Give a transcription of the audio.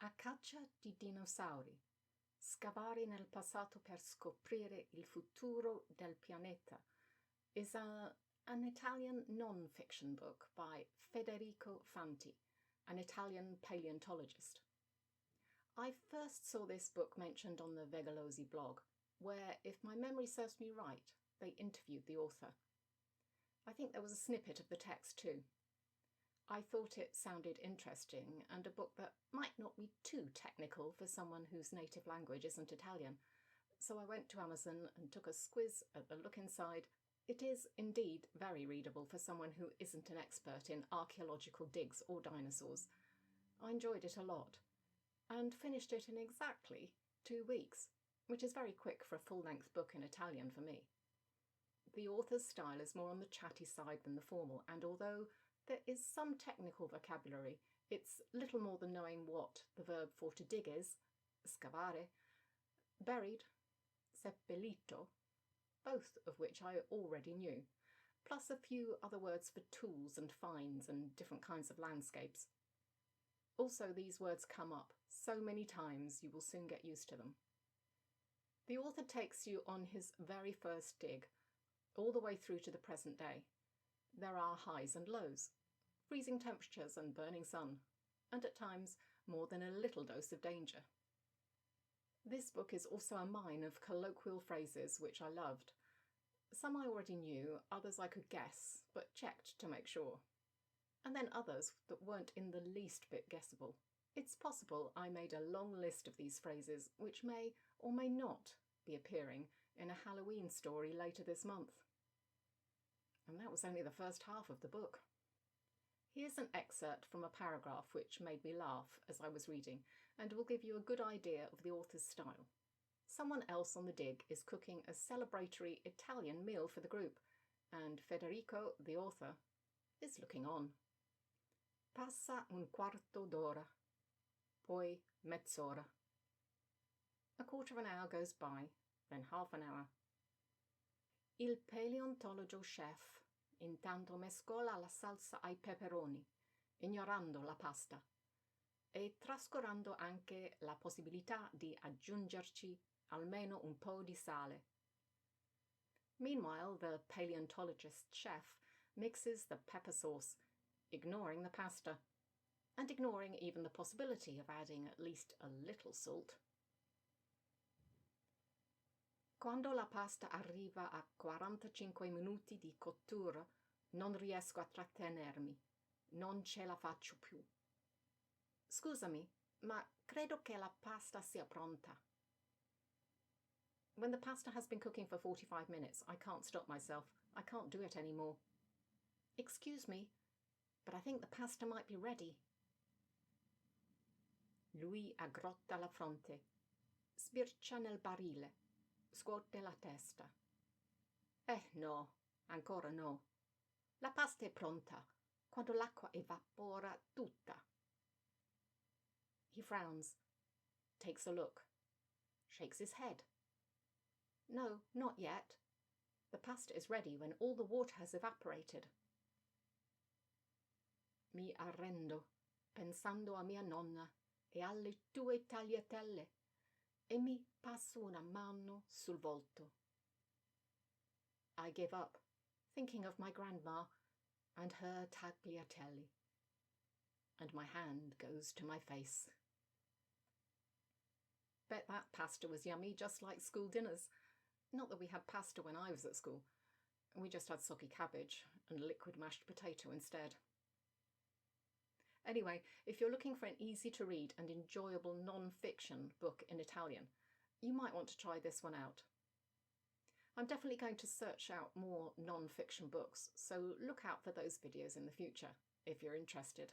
A caccia di dinosauri. Scavare nel passato per scoprire il futuro del pianeta is an Italian non-fiction book by Federico Fanti, an Italian paleontologist. I first saw this book mentioned on the Vegalosi blog, where, if my memory serves me right, they interviewed the author. I think there was a snippet of the text too. I thought it sounded interesting and a book that might not be too technical for someone whose native language isn't Italian, so I went to Amazon and took a squiz at the look inside. It is indeed very readable for someone who isn't an expert in archaeological digs or dinosaurs. I enjoyed it a lot and finished it in exactly 2 weeks, which is very quick for a full-length book in Italian for me. The author's style is more on the chatty side than the formal, and although there is some technical vocabulary, it's little more than knowing what the verb for to dig is, scavare, buried, seppellito, both of which I already knew, plus a few other words for tools and finds and different kinds of landscapes. Also, these words come up so many times you will soon get used to them. The author takes you on his very first dig, all the way through to the present day. There are highs and lows, freezing temperatures and burning sun, and at times more than a little dose of danger. This book is also a mine of colloquial phrases which I loved. Some I already knew, others I could guess, but checked to make sure. And then others that weren't in the least bit guessable. It's possible I made a long list of these phrases which may or may not be appearing in a Halloween story later this month. And that was only the first half of the book. Here's an excerpt from a paragraph which made me laugh as I was reading and will give you a good idea of the author's style. Someone else on the dig is cooking a celebratory Italian meal for the group, and Federico, the author, is looking on. Passa un quarto d'ora, poi mezz'ora. A quarter of an hour goes by, then half an hour. Il paleontologo chef intanto mescola la salsa ai peperoni, ignorando la pasta, e trascurando anche la possibilità di aggiungerci almeno un po' di sale. Meanwhile, the paleontologist chef mixes the pepper sauce, ignoring the pasta, and ignoring even the possibility of adding at least a little salt. Quando la pasta arriva a 45 minuti di cottura, non riesco a trattenermi. Non ce la faccio più. Scusami, ma credo che la pasta sia pronta. When the pasta has been cooking for 45 minutes, I can't stop myself. I can't do it anymore. Excuse me, but I think the pasta might be ready. Lui aggrotta la fronte, sbircia nel barile, scuote la testa. No, ancora no. La pasta è pronta, quando l'acqua evapora tutta. He frowns, takes a look, shakes his head. No, not yet. The pasta is ready when all the water has evaporated. Mi arrendo, pensando a mia nonna e alle tue tagliatelle, e mi passo una mano sul volto. I give up, thinking of my grandma and her tagliatelle, and my hand goes to my face. Bet that pasta was yummy, just like school dinners. Not that we had pasta when I was at school. We just had soggy cabbage and liquid mashed potato instead. Anyway, if you're looking for an easy-to-read and enjoyable non-fiction book in Italian, you might want to try this one out. I'm definitely going to search out more non-fiction books, so look out for those videos in the future if you're interested.